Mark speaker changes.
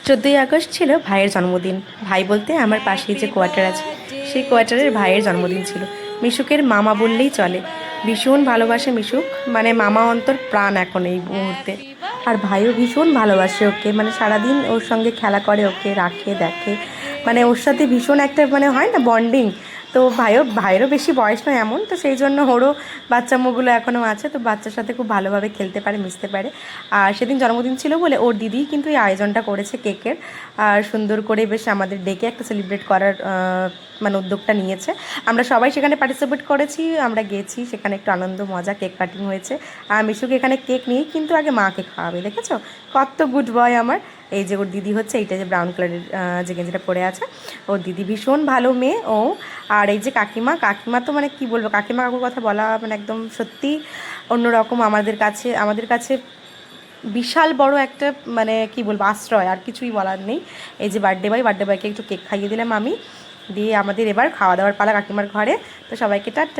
Speaker 1: 14ই August ছিল ভাইয়ের জন্মদিন। ভাই বলতে আমার পাশেই যে কোয়ার্টার আছে সেই কোয়ার্টারের ভাইয়ের জন্মদিন ছিল। মিশুকের মামা বললেই চলে, ভীষণ ভালোবাসে মিশুক, মানে মামা অন্তর প্রাণ এখন এই মুহূর্তে। আর ভাইও ভীষণ ভালোবাসে ওকে, মানে সারাদিন ওর সঙ্গে খেলা করে, ওকে রাখে দেখে, মানে ওর সাথে ভীষণ একটা মানে হয় না বন্ডিং। তো ভাইয়েরও বেশি বয়স নয় এমন, তো সেই জন্য ওরও বাচ্চা মুখগুলো এখনও আছে, তো বাচ্চার সাথে খুব ভালোভাবে খেলতে পারে, মিশতে পারে। আর সেদিন জন্মদিন ছিল বলে ওর দিদি কিন্তু এই আয়োজনটা করেছে কেকের। আর সুন্দর করে বেশ আমাদের ডেকে একটা সেলিব্রেট করার মানে উদ্যোগটা নিয়েছে। আমরা সবাই সেখানে পার্টিসিপেট করেছি, আমরা গেছি, সেখানে একটু আনন্দ মজা, কেক কাটিং হয়েছে। আর মিশুকে এখানে কেক নিয়েই কিন্তু আগে মাকে খাওয়াবে, দেখেছো কত গুড বয় আমার। এই যে ওর দিদি হচ্ছে, এইটা যে ব্রাউন কালারের যে গেঞ্জিটা পরে আছে, ওর দিদি ভীষণ ভালো মেয়ে ও। আর এই যে কাকিমা, কাকিমা তো মানে কি বলবো, কাকিমা কাকুর কথা বলা মানে একদম সত্যি অন্যরকম আমাদের কাছে বিশাল বড় একটা মানে কি বলবো আশ্রয়, আর কিছুই বলার নেই। এই যে বার্থডে বয়কে একটু কেক খাইয়ে দিলাম আমি, দিয়ে আমাদের এবার খাওয়া দাওয়ার পালা কাকিমার ঘরে। তো সবাইকে টাটা।